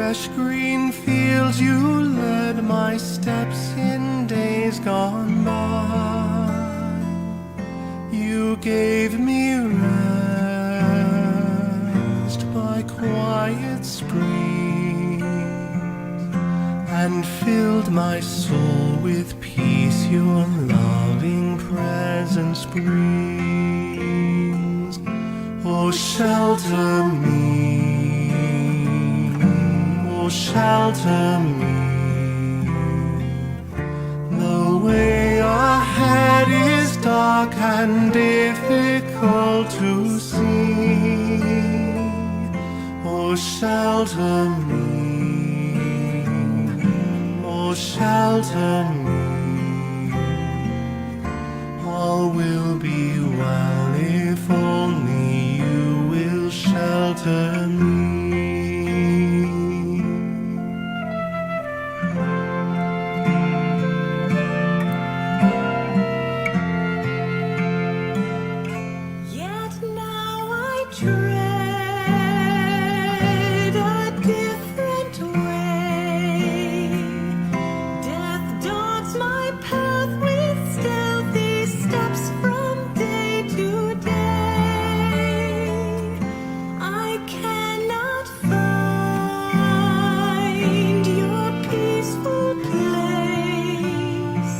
fresh green fields you led my steps in days gone by. You gave me rest by quiet springs and filled my soul with peace. Your loving presence brings. Oh, shelter me, oh, shelter me. The way ahead is dark and difficult to see. Oh, shelter me, oh, shelter me. All will be well if only you will shelter me. Yet now I tread a different way. Death dogs my path with stealthy steps from day to day. I cannot find your peaceful place,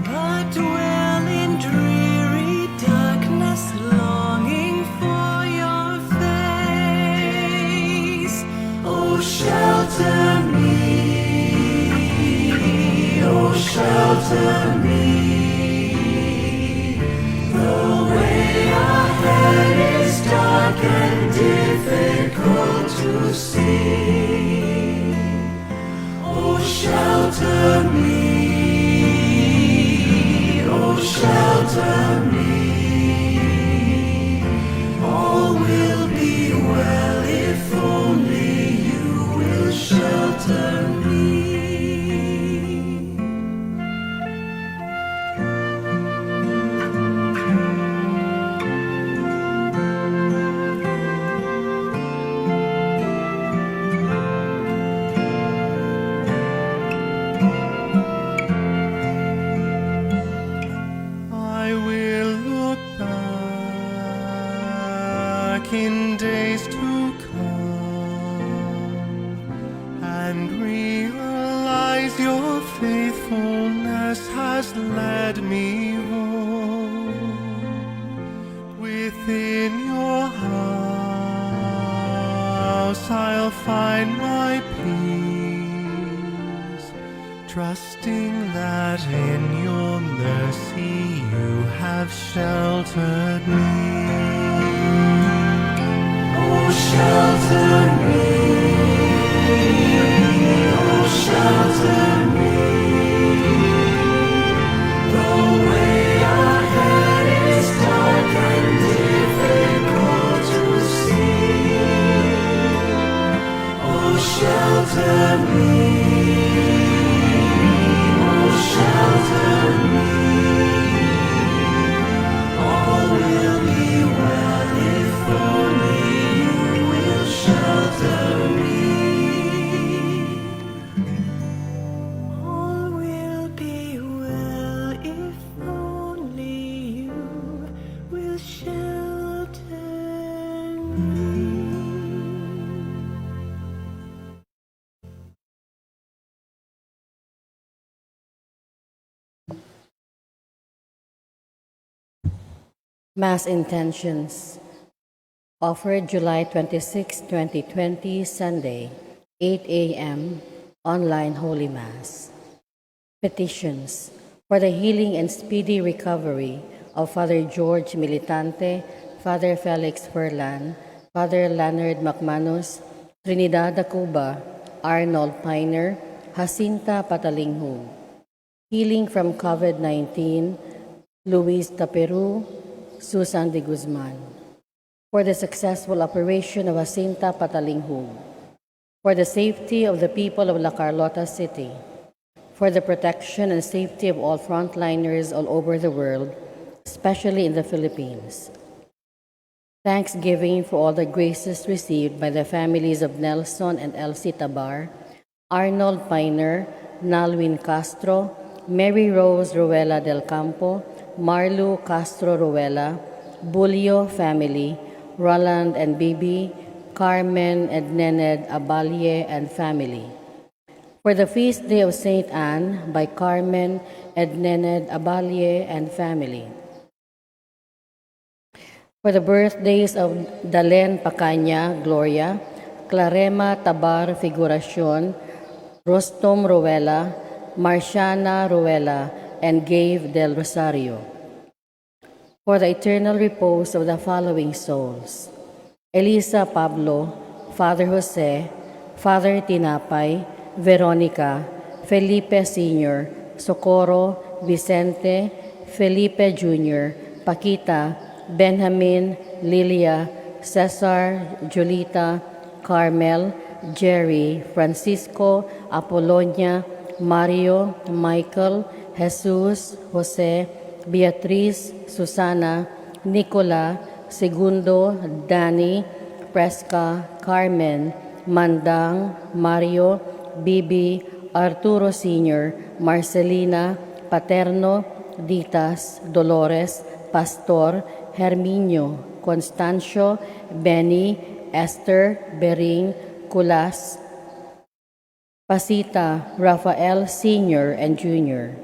but dwell in dreary darkness, longing for your face. Oh, shelter me, oh, shelter me. The way ahead is dark and difficult to see. Oh, shelter me, oh, shelter me. All will be well if only you will shelter me. I will look back in days to come and realize your faithfulness has led me home. Within your house I'll find my peace, trusting that in your mercy you have sheltered me. Oh, shelter me, oh, shelter me. The way ahead is dark and difficult to see. Oh, shelter me, oh, shelter me. All will be well if only you will shelter me. All will be well if only you will shelter me. Mass Intentions. Offered July 26, 2020, Sunday, 8 a.m., online Holy Mass. Petitions for the healing and speedy recovery of Father George Militante, Father Felix Furlan, Father Leonard McManus, Trinidad Acuba, Arnold Piner, Jacinta Patalinghug. Healing from COVID-19, Luis Taperu, Susan de Guzman. For the successful operation of Jacinta Patalinghug. For the safety of the people of La Carlota City. For the protection and safety of all frontliners all over the world, especially in the Philippines. Thanksgiving for all the graces received by the families of Nelson and Elsie Tabar, Arnold Piner, Nalwin Castro, Mary Rose Ruela del Campo, Marlu Castro Ruela, Bulio family, Roland and Bibi, Carmen and Nened Abalye and family. For the feast day of Saint Anne by Carmen and Nened Abalye and family. For the birthdays of Dalen Pacanya, Gloria, Clarema Tabar Figuracion, Rostom Ruela, Marciana Ruela, and Gabe del Rosario. For the eternal repose of the following souls: Elisa Pablo, Father Jose, Father Tinapay, Veronica, Felipe Sr., Socorro, Vicente, Felipe Jr., Paquita, Benjamin, Lilia, Cesar, Julita, Carmel, Jerry, Francisco, Apolonia, Mario, Michael, Jesus, Jose, Beatriz, Susana, Nicola, Segundo, Danny, Presca, Carmen, Mandang, Mario, Bibi, Arturo Sr., Marcelina, Paterno, Ditas, Dolores, Pastor, Herminio, Constancio, Benny, Esther, Bering, Kulas, Pasita, Rafael Sr. and Jr.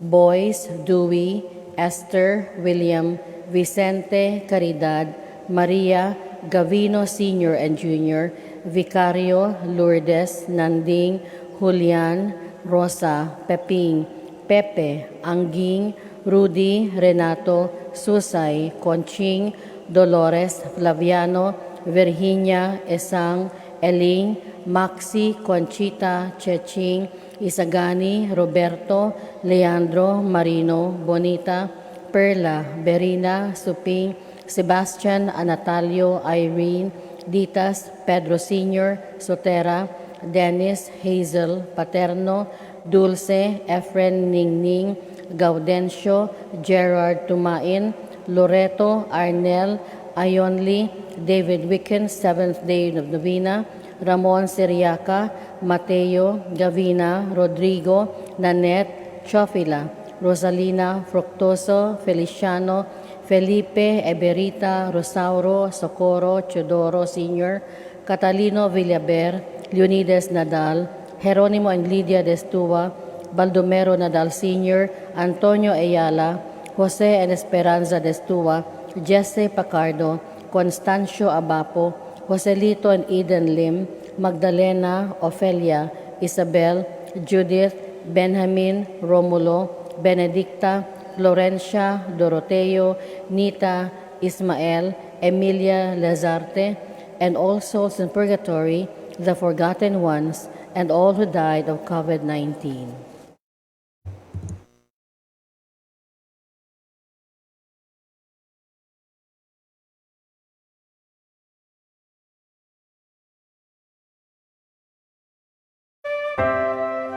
Boys, Dewey, Esther, William, Vicente, Caridad, Maria, Gavino Sr. and Jr., Vicario, Lourdes, Nanding, Julian, Rosa, Peping, Pepe, Angging, Rudy, Renato, Susay, Conching, Dolores, Flaviano, Virginia, Esang, Eling, Maxi, Conchita, Cheching, Isagani, Roberto, Leandro, Marino, Bonita, Perla, Berina, Suping, Sebastian, Anatalio, Irene, Ditas, Pedro Sr., Sotera, Dennis, Hazel, Paterno, Dulce, Efren, Ningning, Gaudencio, Gerard Tumain, Loreto, Arnel, Ayonli, David Wicken, Seventh Day of Novena, Ramon Siriaca, Mateo, Gavina, Rodrigo, Nanette, Chofila, Rosalina, Fructoso, Feliciano, Felipe, Eberita, Rosauro, Socorro, Chodoro Sr., Catalino Villaber, Leonidas Nadal, Jeronimo and Lydia Destua, Baldomero Nadal Sr., Antonio Ayala, Jose and Esperanza Destua, Jesse Pacardo, Constancio Abapo, Joselito and Eden Lim, Magdalena, Ofelia, Isabel, Judith, Benjamin, Romulo, Benedicta, Florencia, Doroteo, Nita, Ismael, Emilia Lazarte, and all souls in purgatory, the forgotten ones, and all who died of COVID-19.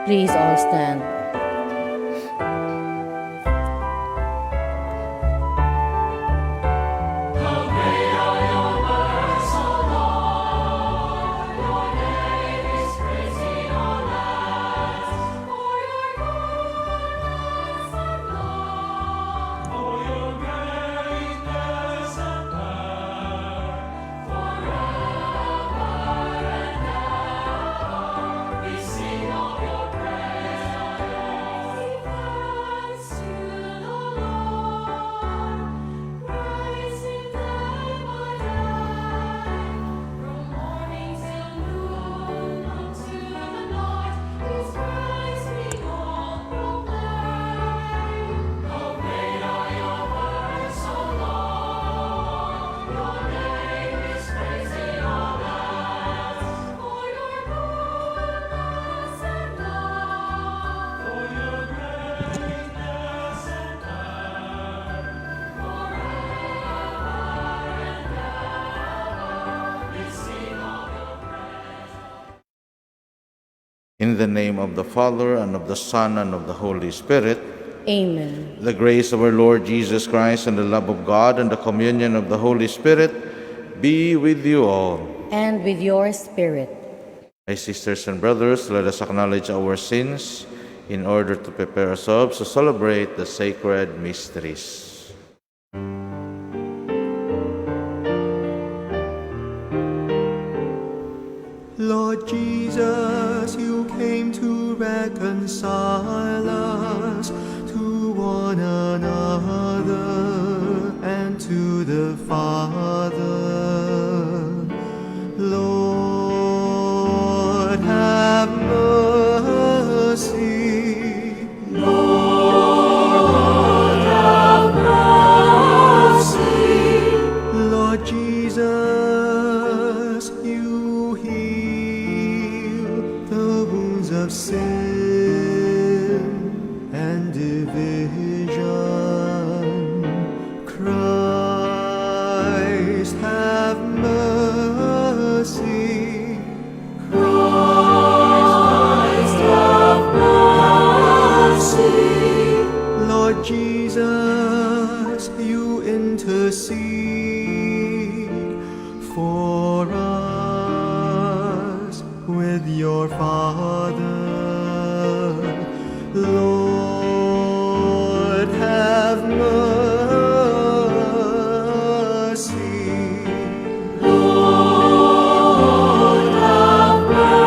Please all stand. In the name of the Father, and of the Son, and of the Holy Spirit. Amen. The grace of our Lord Jesus Christ and the love of God and the communion of the Holy Spirit be with you all. And with your spirit. My sisters and brothers, let us acknowledge our sins in order to prepare ourselves to celebrate the sacred mysteries. Lord Jesus, you came to reconcile us to one another and to the Father. Lord, have mercy. Lord, have mercy. Lord Jesus, you heal the wounds of sin and division. Christ, have mercy. Christ, have mercy. Lord Jesus, you intercede for us with your Father. Lord, have mercy. Lord, have mercy.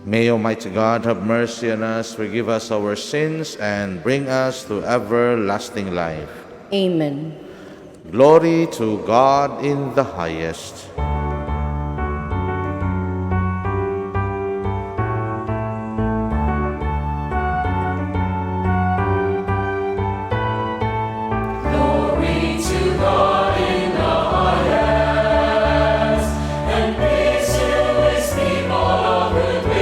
May Almighty God have mercy on us, forgive us our sins, and bring us to everlasting life. Amen. Glory to God in the highest. Glory to God in the highest, and peace to his people of good will.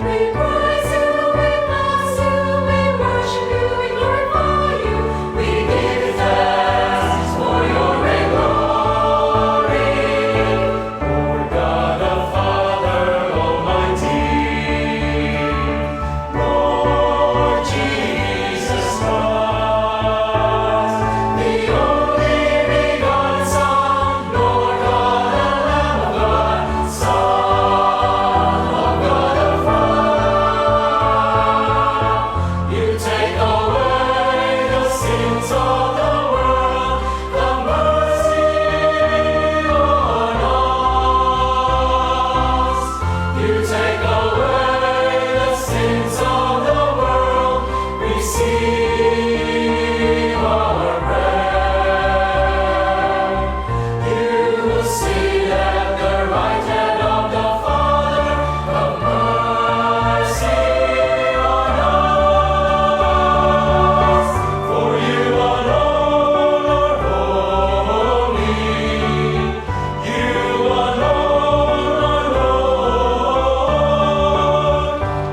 We praise you, we bless you, we worship you, we glorify you. We give you thanks for your great glory. Lord God the Father Almighty, Lord Jesus Christ, the only begotten Son, Lord God and Lamb of God, Son of God the Father. You take away the sins of the world, have mercy on us. You take away the sins of the world, receive our prayer. You will sit at the right hand of the Father, have mercy on us. For you alone are holy, you alone are Lord.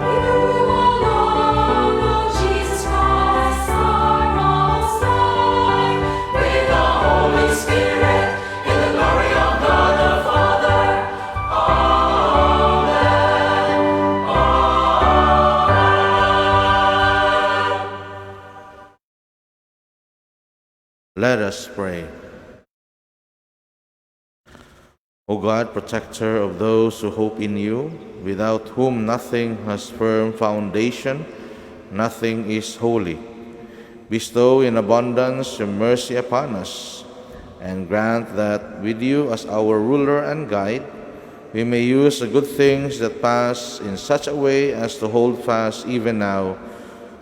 You alone, Lord Jesus Christ, are Most High, with the Holy Spirit, in the glory of God the Father. Amen. Amen. Let us pray. O God, protector of those who hope in you, without whom nothing has firm foundation, nothing is holy, bestow in abundance your mercy upon us, and grant that with you as our ruler and guide, we may use the good things that pass in such a way as to hold fast even now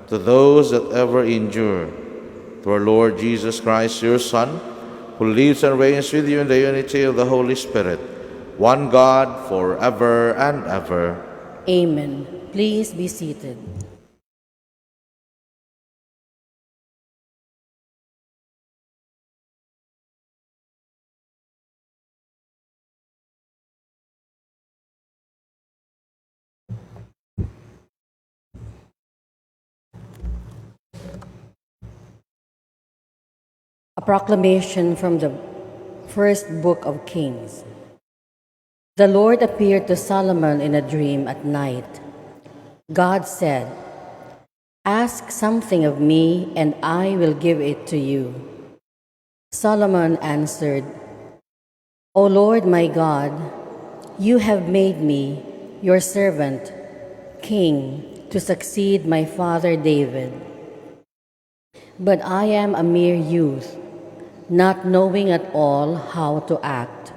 to those that ever endure. Through our Lord Jesus Christ, your Son, who lives and reigns with you in the unity of the Holy Spirit, one God, forever and ever. Amen. Please be seated. A proclamation from First Book of Kings. The Lord appeared to Solomon in a dream at night. God said, "Ask something of me, and I will give it to you." Solomon answered, "O Lord my God, you have made me, your servant, king to succeed my father David. But I am a mere youth, not knowing at all how to act.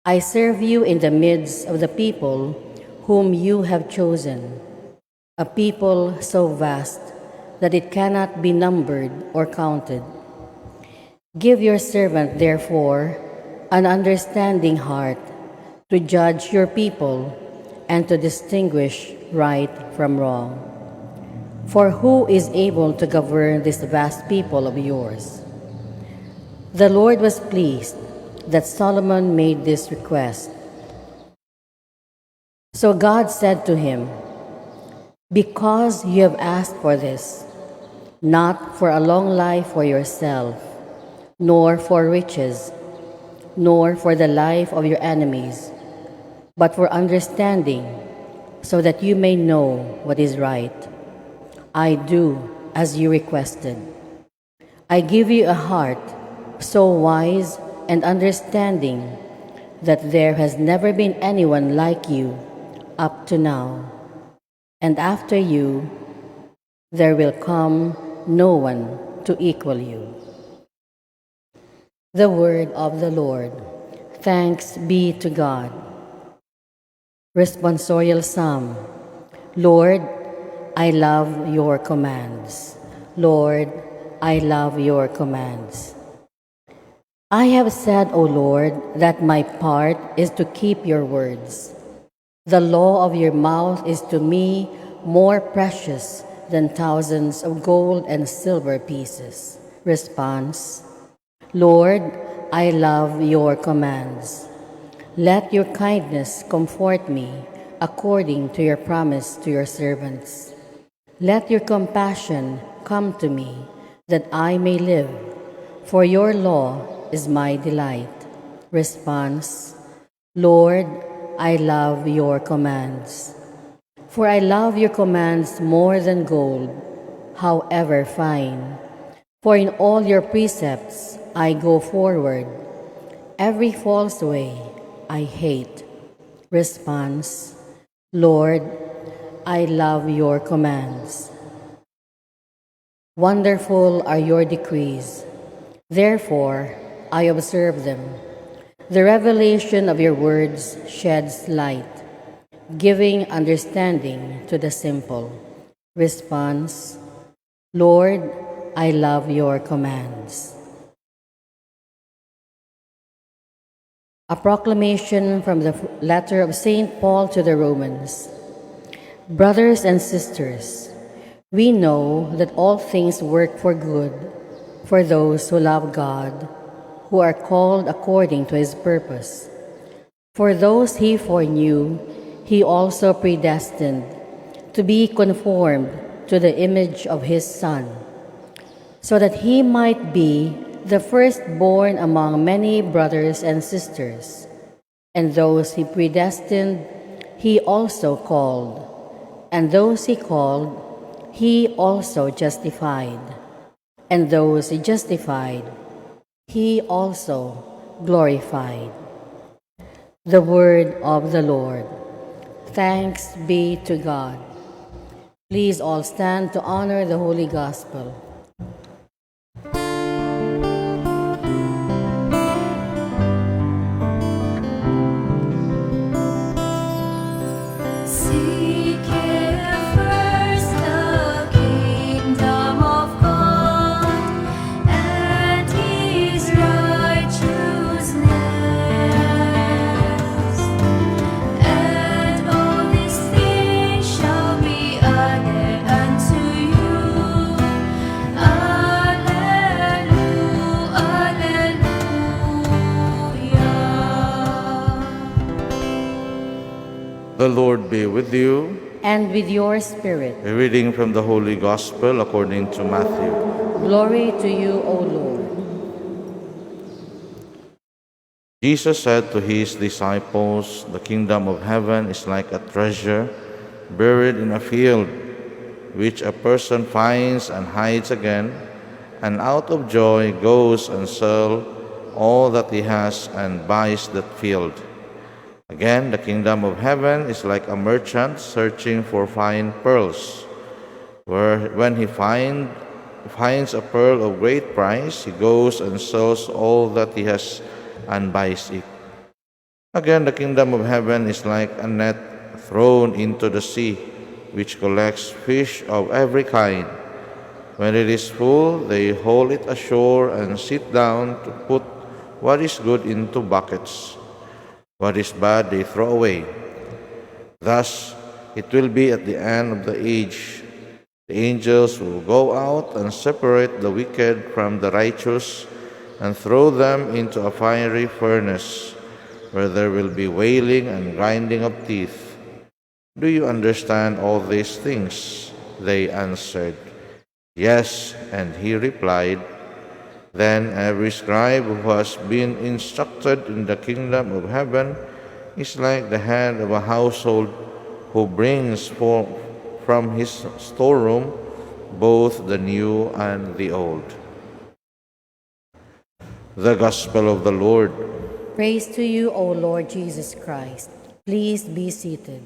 I serve you in the midst of the people whom you have chosen, a people so vast that it cannot be numbered or counted. Give your servant, therefore, an understanding heart to judge your people and to distinguish right from wrong. For who is able to govern this vast people of yours?" The Lord was pleased that Solomon made this request. So God said to him, "Because you have asked for this, not for a long life for yourself, nor for riches, nor for the life of your enemies, but for understanding, so that you may know what is right, I do as you requested. I give you a heart so wise and understanding that there has never been anyone like you up to now, and after you there will come no one to equal you." The word of the Lord. Thanks be to God. Responsorial Psalm. Lord, I love your commands. Lord, I love your commands. I have said, O Lord, that my part is to keep your words. The law of your mouth is to me more precious than thousands of gold and silver pieces. Response: Lord, I love your commands. Let your kindness comfort me according to your promise to your servants. Let your compassion come to me, that I may live, for your law is my delight. Response: Lord, I love your commands. For I love your commands more than gold, however fine. For in all your precepts I go forward. Every false way I hate. Response: Lord, I love your commands. Wonderful are your decrees. Therefore, I observe them. The revelation of your words sheds light, giving understanding to the simple. Response: Lord, I love your commands. A proclamation from the letter of St. Paul to the Romans. Brothers and sisters, we know that all things work for good for those who love God, who are called according to his purpose. For those he foreknew, he also predestined to be conformed to the image of his Son, so that he might be the firstborn among many brothers and sisters. And those he predestined, he also called. And those he called, he also justified. And those he justified, he also glorified. The word of the Lord. Thanks be to God. Please all stand to honor the Holy Gospel. Seek ye first the kingdom of God and his righteousness, and all these things shall be added unto you. Alleluia, alleluia. The Lord be with you. And with your spirit. A reading from the Holy Gospel according to Matthew. Glory to you, O Lord. Jesus said to his disciples, "The kingdom of heaven is like a treasure buried in a field, which a person finds and hides again, and out of joy goes and sells all that he has and buys that field." Again, the kingdom of heaven is like a merchant searching for fine pearls, where when he finds a pearl of great price, he goes and sells all that he has and buys it. Again, the kingdom of heaven is like a net thrown into the sea, which collects fish of every kind. When it is full, they haul it ashore and sit down to put what is good into buckets. What is bad they throw away. Thus it will be at the end of the age. The angels will go out and separate the wicked from the righteous and throw them into a fiery furnace, where there will be wailing and grinding of teeth. "Do you understand all these things?" They answered, "Yes." And he replied, "Then every scribe who has been instructed in the kingdom of heaven is like the head of a household, who brings forth from his storeroom both the new and the old." The Gospel of the Lord. Praise to you, O Lord Jesus Christ. Please be seated.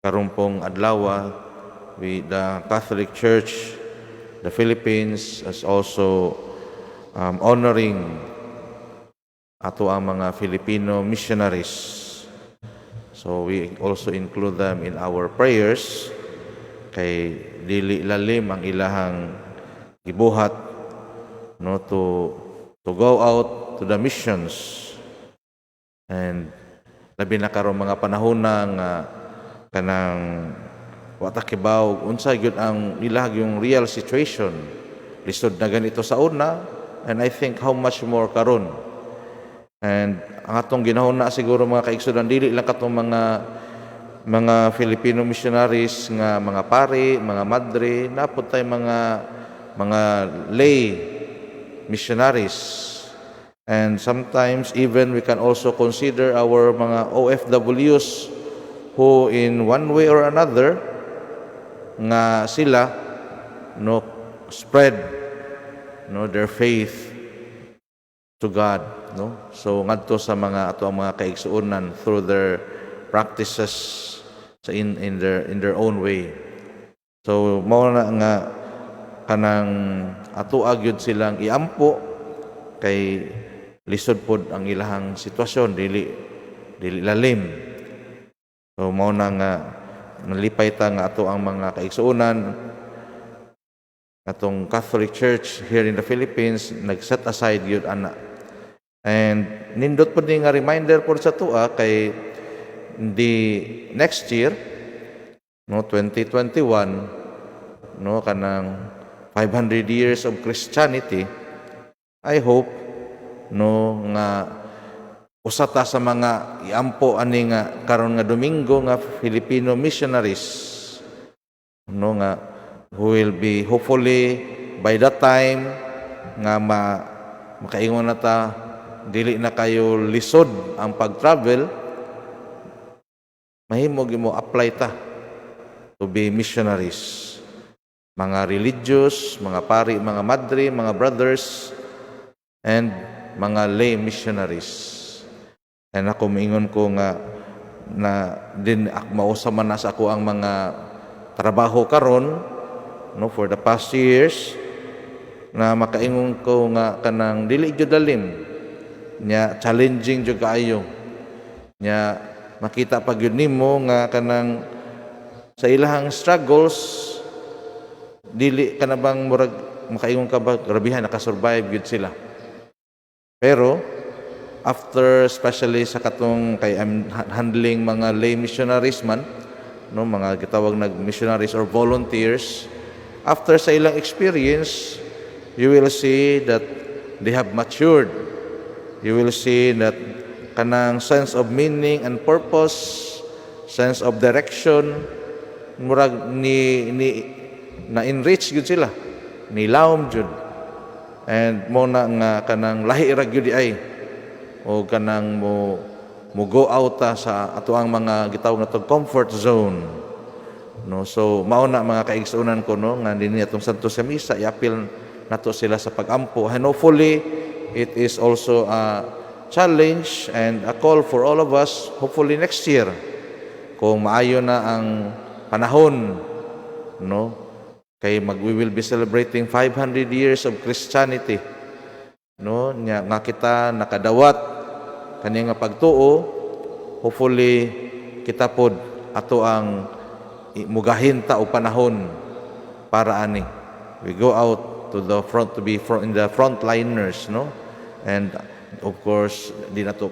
Karumpong adlaw, the Catholic Church, the Philippines, is also honoring ato ang mga Filipino missionaries. So we also include them in our prayers, kay dili lalim ang ilahang gibuhat, no, to go out to the missions. And labi na karon mga panahon nga kanang watakibaw unsa gyud ang ilang yung real situation. Lisod na ganito sa una, and I think how much more karon. And ang atong ginahuna siguro mga kaigsunan, dili lang katong mga Filipino missionaries nga mga pari, mga madre, napod tay mga lay missionaries. And sometimes even we can also consider our mga OFWs who in one way or another nga sila no spread no their faith to God, no. So ngadto sa mga ato ang mga kaigsuonan through their practices sa in their own way. So mao na nga kanang ato agyud silang iampo, kay lisod pod ang ilahang sitwasyon, dili lalim. So mao na nga nalipay ta nga ato ang mga kaigsuonan, atong Catholic Church here in the Philippines nag-set aside yun ana. And nindot po nga reminder po sa tua kay the next year, no, 2021, no, kanang 500 years of Christianity. I hope no nga usata sa mga iampo ani nga karon nga Domingo nga Filipino missionaries, no, nga who will be hopefully by that time nga makaingon na ta, dili na kayo lisod ang pag-travel, mahimog mo apply ta to be missionaries, mga religious, mga pari, mga madre, mga brothers, and mga lay missionaries. And ako maingon ko nga na din mausa man na sa ako ang mga trabaho karon, no, for the past years, na makaingon ko nga kanang dili jud dalim nya, challenging jud kaayo nya, makita pag yun nimo nga kanang sa ilahang struggles, dili ka na bang murag makaingon ka ba grabihan nakasurvive gyud sila. Pero after, especially sa katong kay I'm handling mga lay missionaries man, no, mga gitawag nag missionaries or volunteers, after sa ilang experience, you will see that they have matured. You will see that kanang sense of meaning and purpose, sense of direction, murag ni na enrich gyud sila, nilawom jud. and mo na nga kanang lahi ra gyud ay o kanang mo go out sa ato ang mga gitawag na comfort zone, no? So mao na mga kaigsunan ko, no, nga dinhi atong Santo sa Misa iapil nato sila sa pagampo, and hopefully it is also a challenge and a call for all of us, hopefully next year kung maayo na ang panahon, no, kay we will be celebrating 500 years of Christianity, no, nga kita nakadawat kani nga pagtuo. Hopefully kita pod ato ang mugahin ta og panahon para ani we go out to the front, to be in the frontliners, no, and of course di nato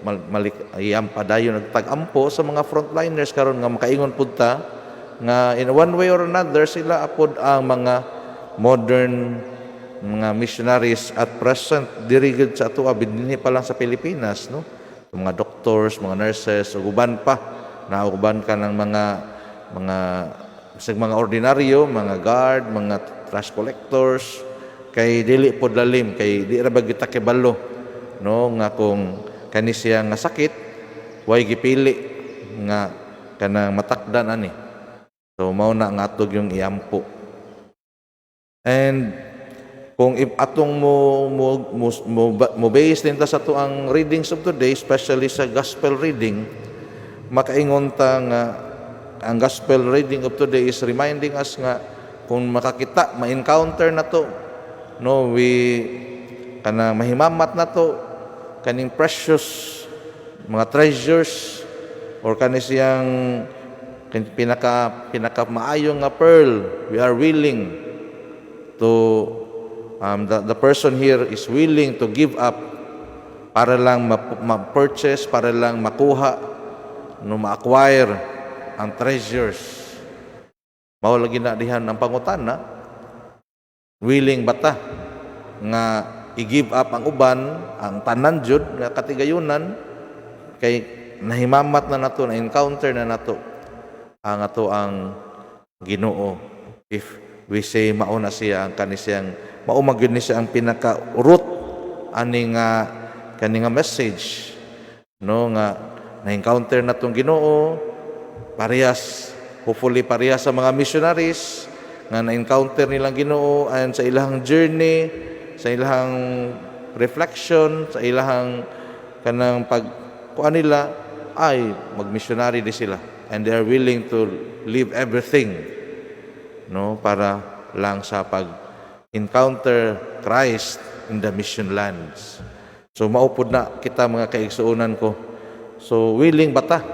iyam padayon nagtag-ampo sa mga frontliners karon nga makaingon pud ta nga in one way or another sila apod ang mga modern mga missionaries at present diri gid sa ato dinhi pa lang sa Pilipinas, no, mga doctors, mga nurses, ug uban pa na uban ka ng mga ordinaryo, mga guard, mga trash collectors, kay dili pod lalim, kay di ra bagyo ta kibalo, no, nga kung kani siya nga sakit way gipili nga kanang matakdan ani. So mao na nga atog yung iampo. And kung atong mo base din ta sa to ang readings of today, especially sa gospel reading, makaingon ta nga ang gospel reading of today is reminding us nga kung makakita, ma-encounter na to, no, kana mahimamat na to kaning precious mga treasures or kani siyang pinaka maayong nga pearl, we are willing to the person here is willing to give up para lang ma-purchase, para lang makuha, no, ma-acquire ang treasures. Mao lagi na dihan ang pangutana, willing bata nga i-give up ang uban, ang tanan jud nga katigayunan, kay nahimamat na nato, na encounter na nato ang ato ang Ginoo. If we say mauna siya ang kanisiyang maumagyon ni siya ang pinaka-root ani nga kani nga message, no, nga na-encounter na tong Ginoo, parehas, hopefully parehas sa mga missionaries nga na-encounter nilang Ginoo and sa ilang journey, sa ilang reflection, sa ilang kanang pagkuan nila ay mag-missionary di sila, and they are willing to leave everything, no, para lang sa encounter Christ in the mission lands. So maupod na kita mga kaigsuonan ko. So willing bata,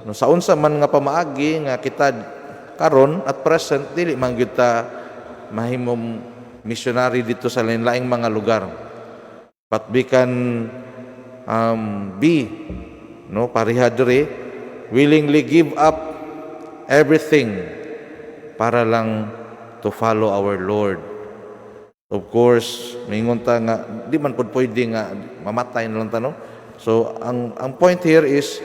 no, sa unsa man nga pamaagi nga kita karon at present dili man gyud ta mahimong missionary dito sa lain-laing mga lugar, but we can be, no, pareha diri willingly give up everything para lang to follow our Lord. Of course, mingon ta nga di man pud pwede nga mamatay na lang ta, no? So ang point here is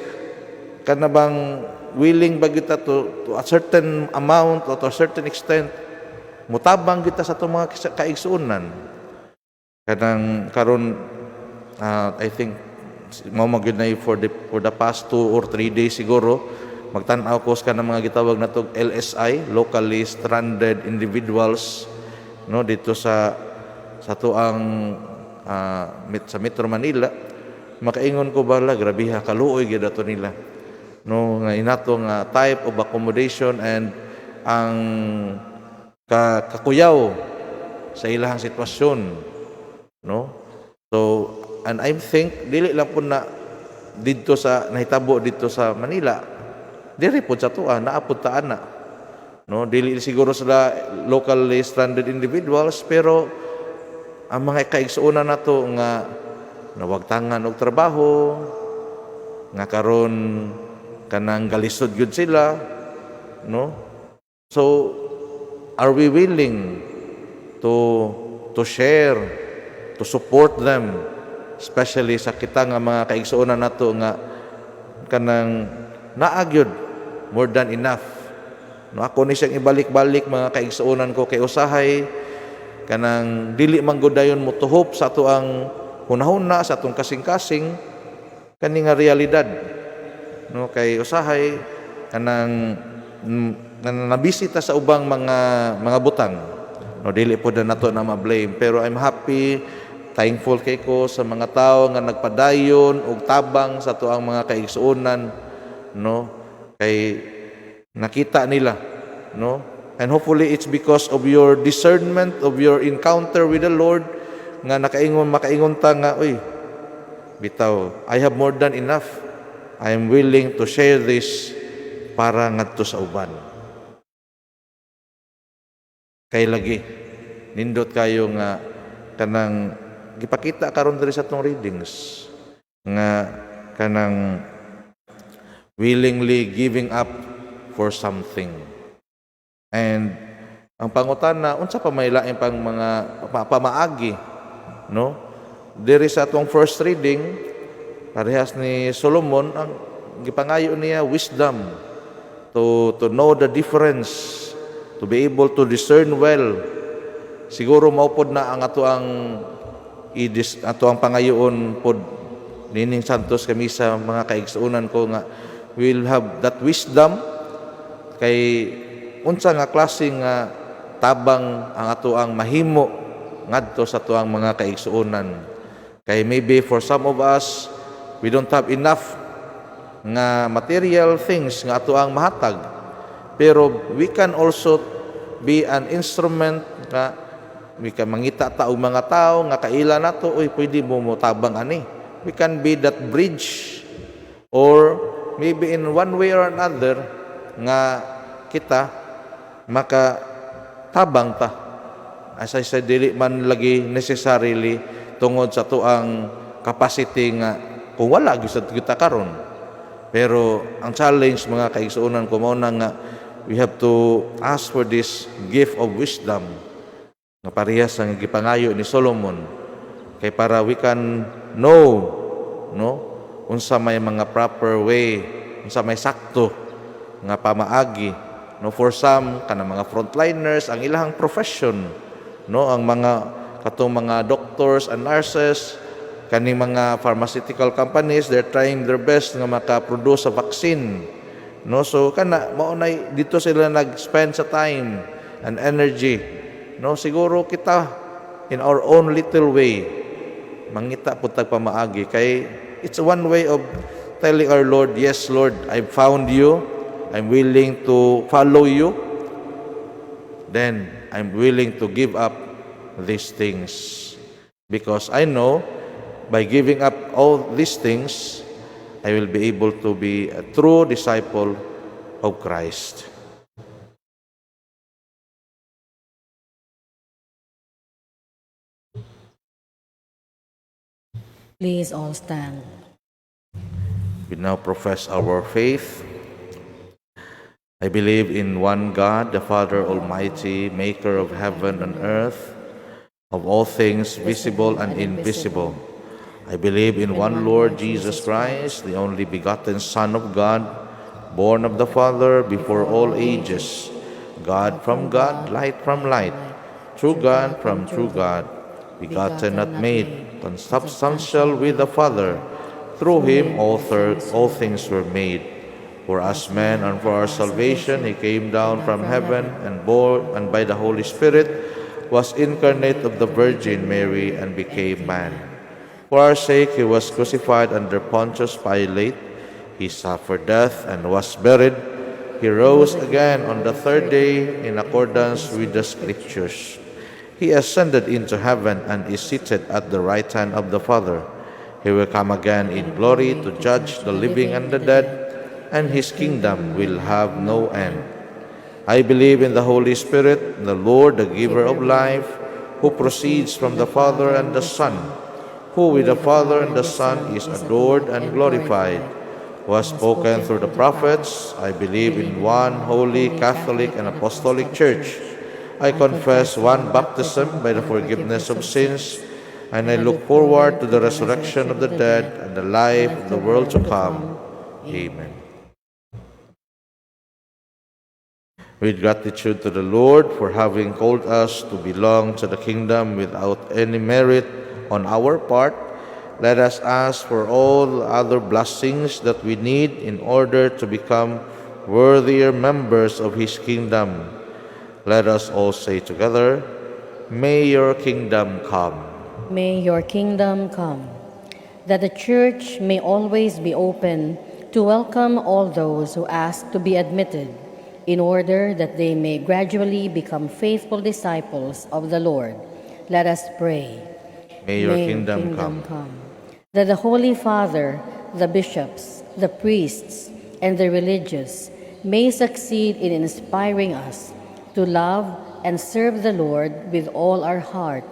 kana bang willing ba kita to a certain amount or to a certain extent mutabang kita sa itong mga kaigsuunan. Kanang karon I think mao magyud na for the past 2 or 3 days siguro magtan-aw ko sa mga gitawag na to LSI, locally stranded individuals, no, dito sa tuang sa Metro Manila. Makaingon ko bala, grabe ha, kaluoy gyud ato nila, no, nga inato nga type of accommodation and ang kakuyaw sa ilahang sitwasyon, no. So and I think dili lang po na dito sa nahitabo dito sa Manila, diri po sa tuwa naapod ta ana, no, dili siguro sila locally stranded individuals, pero ang mga kaigsuonan nato nga nawagtangan og trabaho nga karon kanang galisod gyud sila, no. So are we willing to share, to support them, especially sa kita nga mga kaigsuonan nato nga kanang naagyod more than enough, no. Ako ni siyang ibalik-balik mga kaigsuonan ko kay usahay kanang dili man gud dayon mo tuhop sa ato ang hunahuna sa atong kasing-kasing kani nga realidad, no? Kay usahay kanang nabisita sa ubang mga butang, no? Dili po na nato na ma-blame, pero I'm happy, thankful kay ko sa mga tao nga nagpadayon og tabang sa ato ang mga kaigsuonan, no? Kay nakita nila, no? And hopefully it's because of your discernment, of your encounter with the Lord, nga makaingon ta nga, uy, bitaw, I have more than enough. I am willing to share this para ngadto sa uban. Kay lagi, nindot kayo nga kanang gipakita karon diri sa atong readings nga kanang willingly giving up for something. And ang pangutana, unsa pa may lain pang mga pamaagi, no? Diri sa atong first reading, parehas ni Solomon, ang gipangayo niya wisdom to know the difference, to be able to discern well. Siguro maupod na ang ato ang pangayoon pod nining Santos kami sa mga kaigsuonan ko nga we'll have that wisdom kay unsa nga klase nga tabang ang ato ang mahimo ngadto sa ato ang mga kaigsuonan. Kay maybe for some of us we don't have enough nga material things nga ato ang mahatag, pero we can also be an instrument nga we can mangita ta og mga tao nga kaila nato, uy pwede mo tabang ani. We can be that bridge, or maybe in one way or another nga kita makatabang ta. As I said, dili man lagi necessarily tungod sa tuang capacity nga kung wala gyud kita karon. Pero ang challenge mga kaigsuonan ko mao na nga we have to ask for this gift of wisdom nga parehas ang gipangayo ni Solomon, kay para we can know, no, unsa may mga proper way, unsa may sakto nga pamaagi, no? For some kana mga frontliners ang ilang profession, no, ang katong mga doctors and nurses, kaning mga pharmaceutical companies, they're trying their best nga maka-produce a vaccine, no? So kana mao nay dito sila nag-spend sa time and energy, no? Siguro kita in our own little way mangita pud tag pamaagi, kay it's one way of telling our Lord, yes Lord, I found you, I'm willing to follow you, then I'm willing to give up these things, because I know by giving up all these things I will be able to be a true disciple of Christ. Please all stand. We now profess our faith. I believe in one God, the Father Almighty, maker of heaven and earth, of all things visible and invisible. I believe in one Lord Jesus Christ, the only begotten Son of God, born of the Father before all ages, God from God, light from light, true God from true God, begotten not made, consubstantial with the Father. Through him all things were made. For us men and for our salvation he came down from heaven and born, and by the Holy Spirit was incarnate of the Virgin Mary and became man. For our sake he was crucified under Pontius Pilate. He suffered death and was buried. He rose again on the third day in accordance with the Scriptures. He ascended into heaven and is seated at the right hand of the Father. He will come again in glory to judge the living and the dead, and his kingdom will have no end. I believe in the Holy Spirit, the Lord, the giver of life, who proceeds from the Father and the Son, who with the Father and the Son is adored and glorified, who has spoken through the prophets. I believe in one holy, Catholic, and Apostolic Church. I confess one baptism by the forgiveness of sins, and I look forward to the resurrection of the dead and the life of the world to come. Amen. With gratitude to the Lord for having called us to belong to the kingdom without any merit on our part, let us ask for all the other blessings that we need in order to become worthier members of His kingdom. Let us all say together, May your kingdom come. May your kingdom come, that the Church may always be open to welcome all those who ask to be admitted, in order that they may gradually become faithful disciples of the Lord. Let us pray. May your kingdom come. That the Holy Father, the bishops, the priests, and the religious may succeed in inspiring us to love and serve the Lord with all our heart,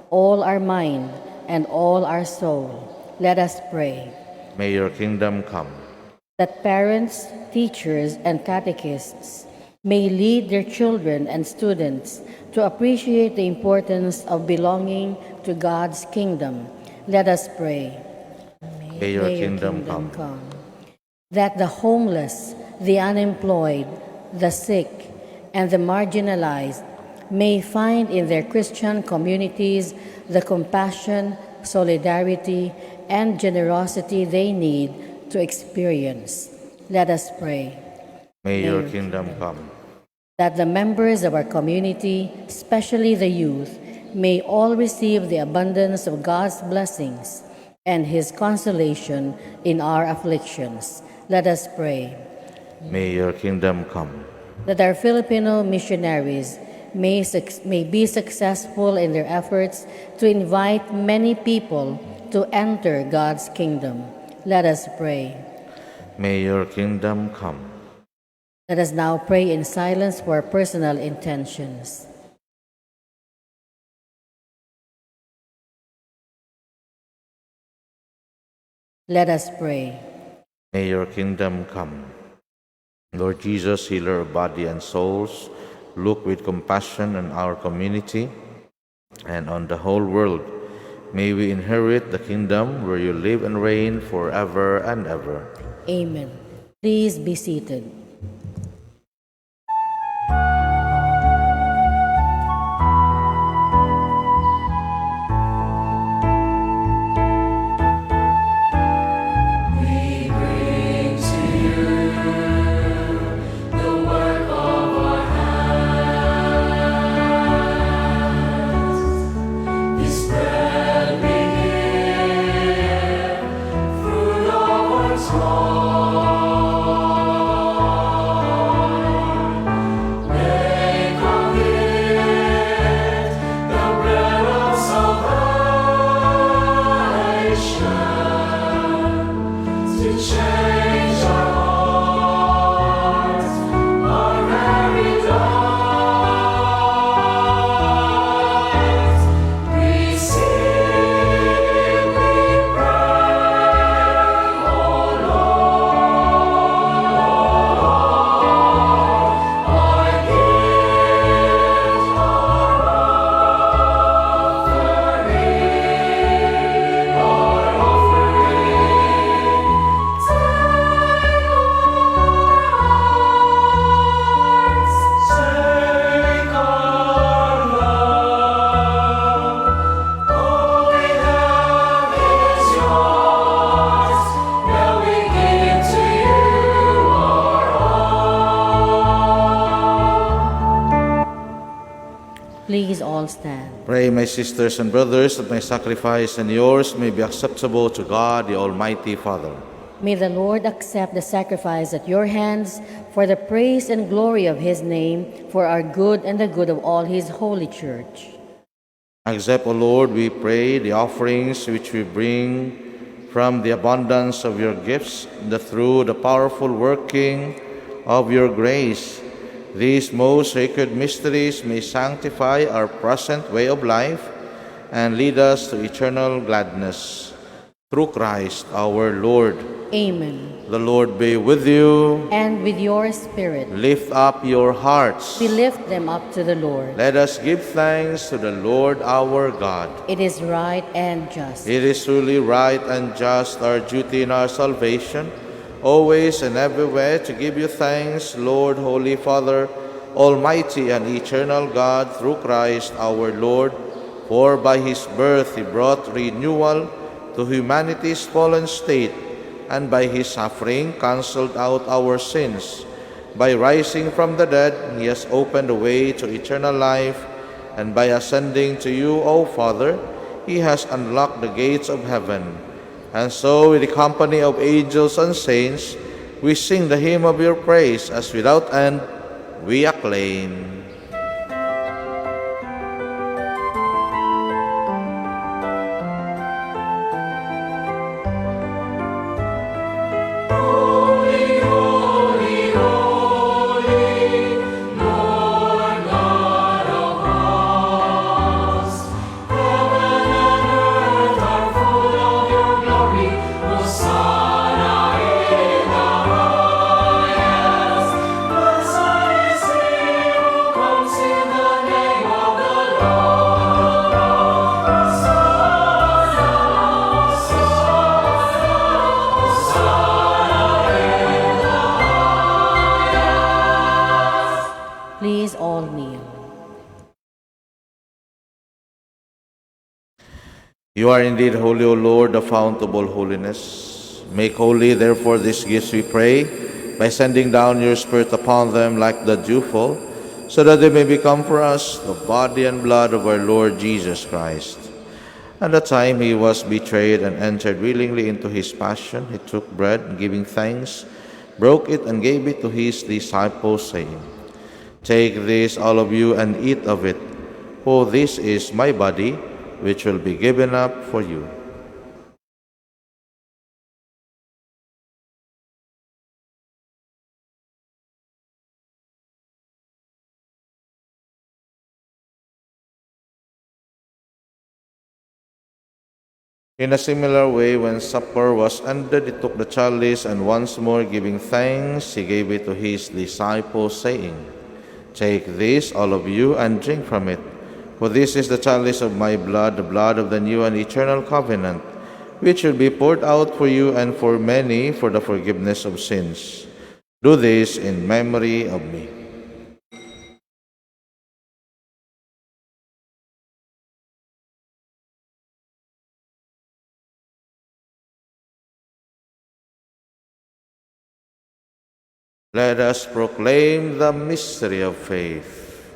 all our mind, and all our soul. Let us pray. May your kingdom come. That parents, teachers, and catechists may lead their children and students to appreciate the importance of belonging to God's kingdom. Let us pray. May your kingdom come. That the homeless, the unemployed, the sick, and the marginalized may find in their Christian communities the compassion, solidarity, and generosity they need to experience. Let us pray. May your kingdom come. That the members of our community, especially the youth, may all receive the abundance of God's blessings and His consolation in our afflictions. Let us pray. May your kingdom come. That our Filipino missionaries may be successful in their efforts to invite many people to enter God's kingdom. Let us pray. May your kingdom come. Let us now pray in silence for our personal intentions. Let us pray. May your kingdom come. Lord Jesus, healer of body and souls, look with compassion on our community and on the whole world. May we inherit the kingdom where you live and reign forever and ever. Amen. Please be seated. Please all stand. Pray, my sisters and brothers, that my sacrifice and yours may be acceptable to God, the Almighty Father. May the Lord accept the sacrifice at your hands for the praise and glory of His name, for our good and the good of all His holy church. Accept, O Lord, we pray, the offerings which we bring from the abundance of your gifts, that through the powerful working of your grace, these most sacred mysteries may sanctify our present way of life and lead us to eternal gladness. Through Christ our Lord. Amen. The Lord be with you. And with your spirit. Lift up your hearts. We lift them up to the Lord. Let us give thanks to the Lord our God. It is right and just. It is truly right and just, our duty and our salvation, always and everywhere to give you thanks, Lord, Holy Father, Almighty and eternal God, through Christ our Lord. For by his birth he brought renewal to humanity's fallen state, and by his suffering canceled out our sins. By rising from the dead, he has opened the way to eternal life, and by ascending to you, O Father, he has unlocked the gates of heaven. And so, with the company of angels and saints, we sing the hymn of your praise, as without end we acclaim. Please all kneel. You are indeed holy, O Lord, the fount of all holiness. Make holy, therefore, these gifts, we pray, by sending down your Spirit upon them like the dewfall, so that they may become for us the body and blood of our Lord Jesus Christ. At the time he was betrayed and entered willingly into his passion, he took bread, and giving thanks, broke it and gave it to his disciples, saying, "Take this, all of you, and eat of it, for this is my body, which will be given up for you." In a similar way, when supper was ended, he took the chalice, and once more giving thanks, he gave it to his disciples, saying, "Take this, all of you, and drink from it, for this is the chalice of my blood, the blood of the new and eternal covenant, which will be poured out for you and for many for the forgiveness of sins. Do this in memory of me." Let us proclaim the mystery of faith.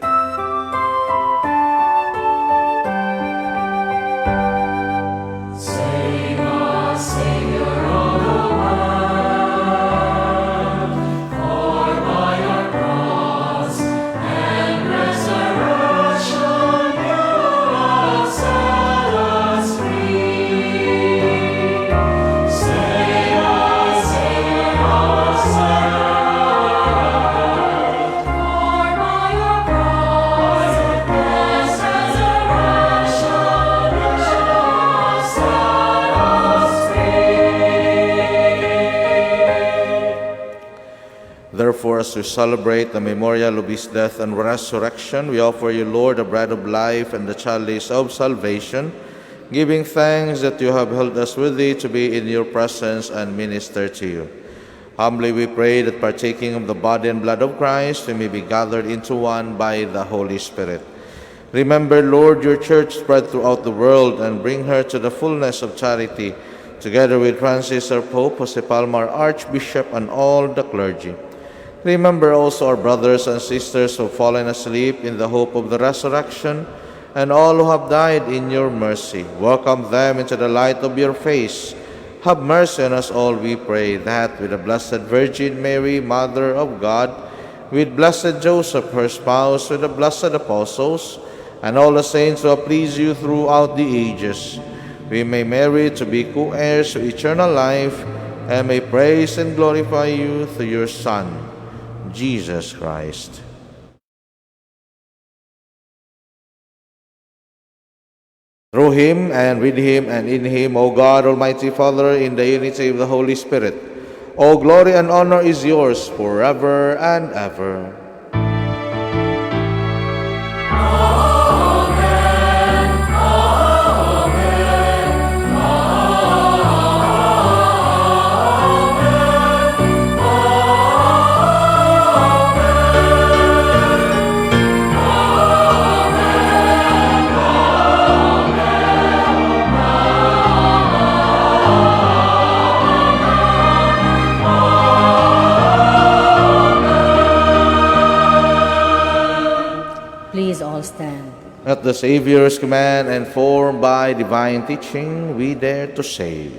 Save us, Savior of the world, for by your cross and resurrection you have set us free. Save us, Savior of the world. Therefore, as we celebrate the memorial of his death and resurrection, we offer you, Lord, the bread of life and the chalice of salvation, giving thanks that you have held us worthy to be in your presence and minister to you. Humbly we pray that, partaking of the body and blood of Christ, we may be gathered into one by the Holy Spirit. Remember, Lord, your church spread throughout the world, and bring her to the fullness of charity, together with Francis our Pope, Jose Palma our Archbishop, and all the clergy. Remember also our brothers and sisters who have fallen asleep in the hope of the resurrection, and all who have died in your mercy. Welcome them into the light of your face. Have mercy on us all, we pray, that with the Blessed Virgin Mary, Mother of God, with blessed Joseph, her spouse, with the blessed apostles, and all the saints who have pleased you throughout the ages, we may merit to be co-heirs to eternal life, and may praise and glorify you through your Son, Jesus Christ. Through him, and with him, and in him, O God, Almighty Father, in the unity of the Holy Spirit, all glory and honor is yours forever and ever. the Savior's command and formed by divine teaching, we dare to say,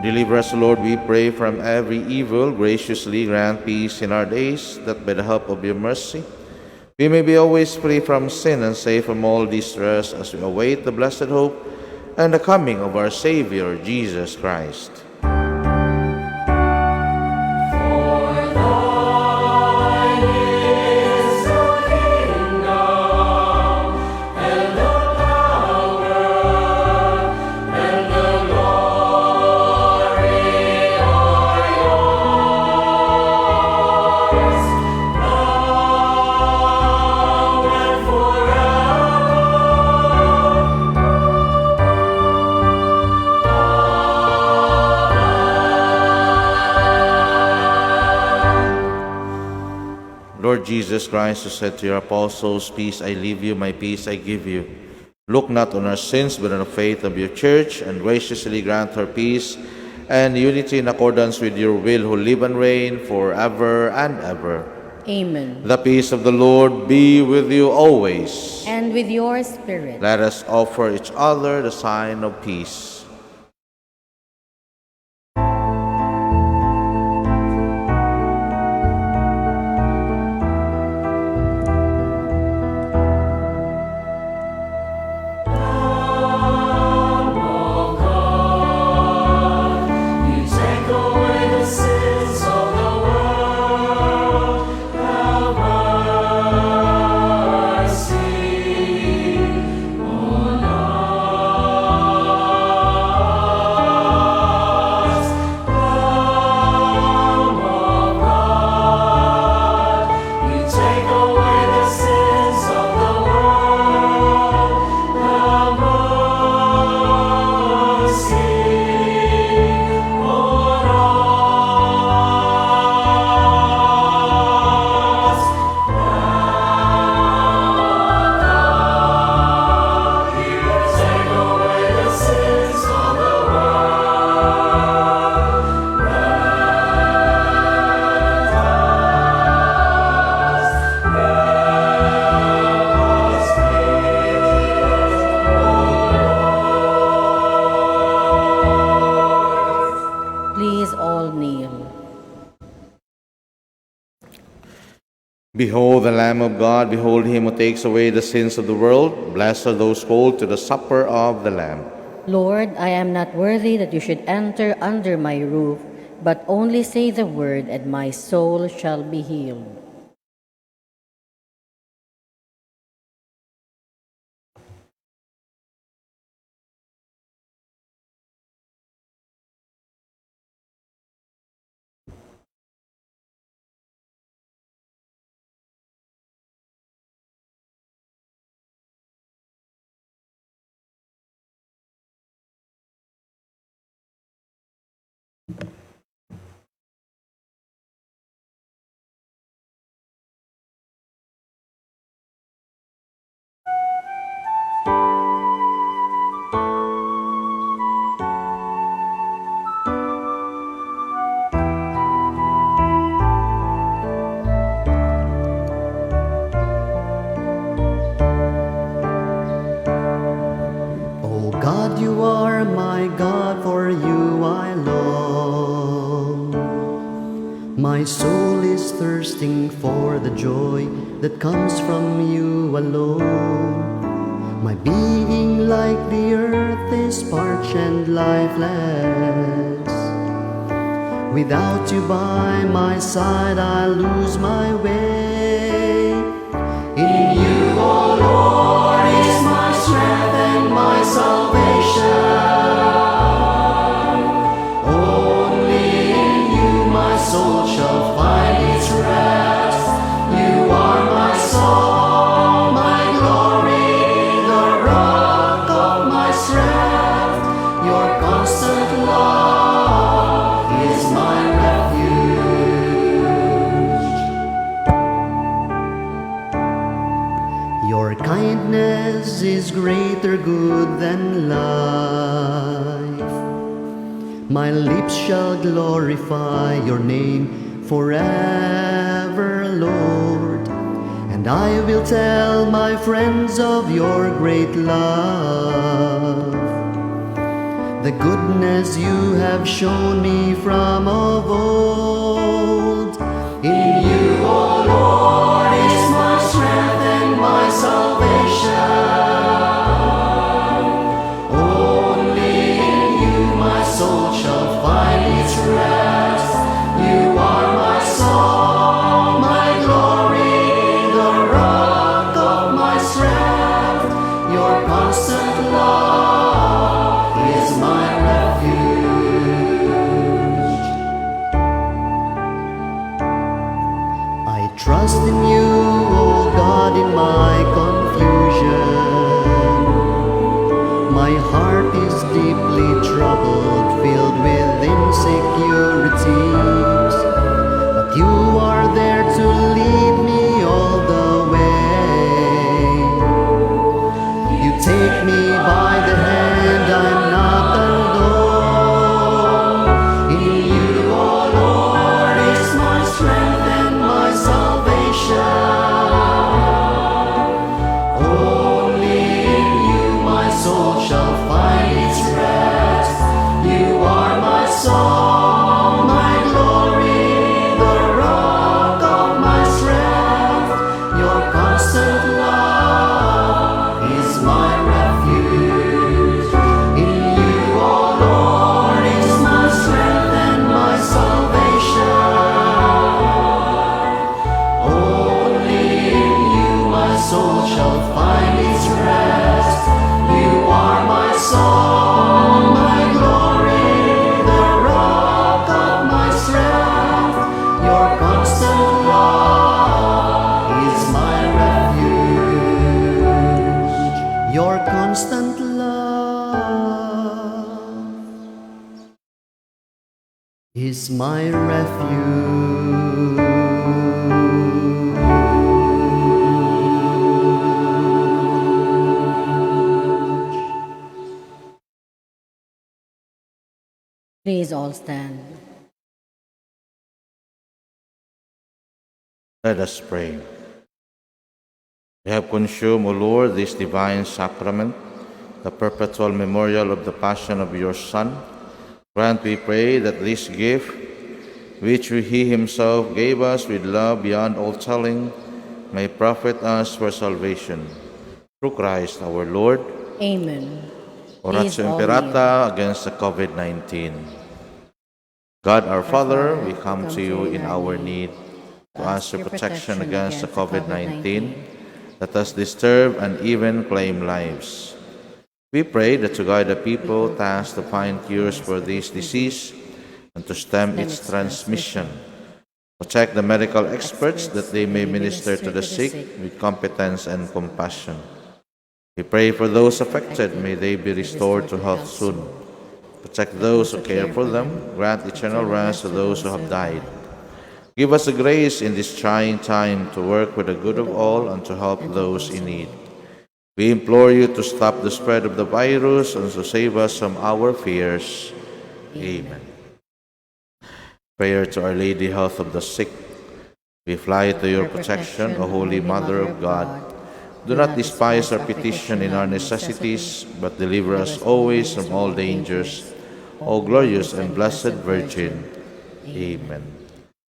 Deliver us, Lord, we pray, from every evil. Graciously grant peace in our days, that by the help of your mercy we may be always free from sin and safe from all distress, as we await the blessed hope and the coming of our Savior, Jesus Christ. Lord Jesus Christ, who said to your apostles, "Peace I leave you, my peace I give you," look not on our sins, but on the faith of your church, and graciously grant her peace and unity in accordance with your will, who live and reign forever and ever. Amen. The peace of the Lord be with you always. And with your spirit. Let us offer each other the sign of peace. Please all kneel. Behold the Lamb of God, behold him who takes away the sins of the world. Blessed are those called to the supper of the Lamb. Lord, I am not worthy that you should enter under my roof, but only say the word, and my soul shall be healed. for you I long. My soul is thirsting for the joy that comes from you alone. My being like the earth is parched and lifeless. Without you by my side, I lose my way. In you, O Lord, is my strength and my salvation. Only in you my soul shall find its rest. You are my song, my glory, the rock of my strength. Your constant love is my refuge. Your kindness is greater good than life. My lips shall glorify your name forever, Lord. And I will tell my friends of your great love, the goodness you have shown me from of old. In you, O Lord, is my strength and my salvation. Only in you my soul shall find its rest. You are my song, my glory, the rock of my strength. Your constant love is my refuge. I trust in you, O God, in my confusion. My heart is deeply troubled, filled with insecurities. But you are there to lead me all the way. You take me by the hand, I'm not alone. In you, O Lord, is my strength and my salvation. Only in you my soul shall find its rest. You are my song, my glory, the rock of my strength. Your constant love is my refuge. In you, O Lord, is my strength and my salvation. Only in you my soul shall find its rest. You are my song, my glory, the rock of my strength. Your constant love is my refuge. Your constant love is my refuge. Please all stand. Let us pray. We have consumed, O Lord, this divine sacrament, the perpetual memorial of the passion of your Son. Grant, we pray, that this gift, which He Himself gave us with love beyond all telling, may profit us for salvation. Through Christ our Lord. Amen. Oratio Please all Imperata against the COVID-19. God our Father, we come to you in our need to ask your protection against the COVID-19 that has disturbed and even claimed lives. We pray that to guide the people tasked to find cures for this disease and to stem its transmission. Protect the medical experts that they may minister to the sick with competence and compassion. We pray for those affected, may they be restored to health soon. Protect those who care for them, grant eternal rest to those who have died. Give us the grace in this trying time to work for the good of all and to help those in need. We implore you to stop the spread of the virus and to save us from our fears. Amen. Prayer to Our Lady, Health of the Sick. We fly to your protection, O Holy Mother of God. Do not despise our petition in our necessities, but deliver us always from all dangers. O glorious and blessed Virgin. Amen.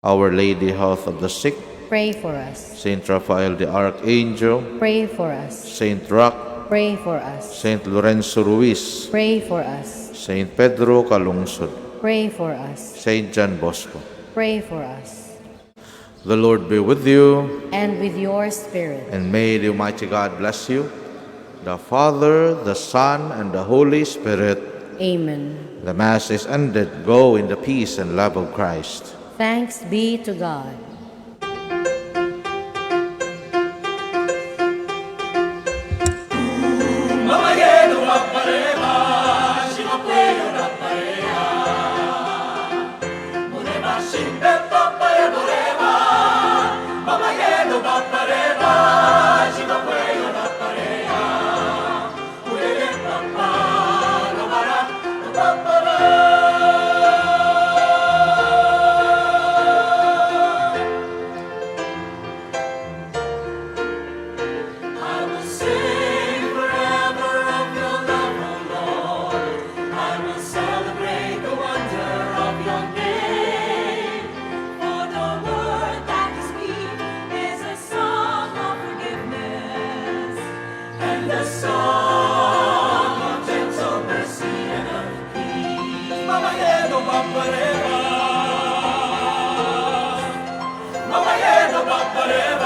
Our Lady, health of the sick, Pray for us. Saint Raphael the Archangel, Pray for us. Saint Roch, Pray for us. Saint Lorenzo Ruiz, Pray for us. Saint Pedro Calungsod, Pray for us. Saint John Bosco. Pray for us. The Lord be with you, And with your spirit. and may the Almighty God bless you, the Father, the Son, and the Holy Spirit. Amen. The Mass is ended. Go in the peace and love of Christ. Thanks be to God. I will sing forever of your love, O Lord. I will celebrate the wonder of your name. For the word that you speak is a song of forgiveness and the song of gentle mercy and of peace. Mamayeno Bambareva, Mamayeno Bambareva.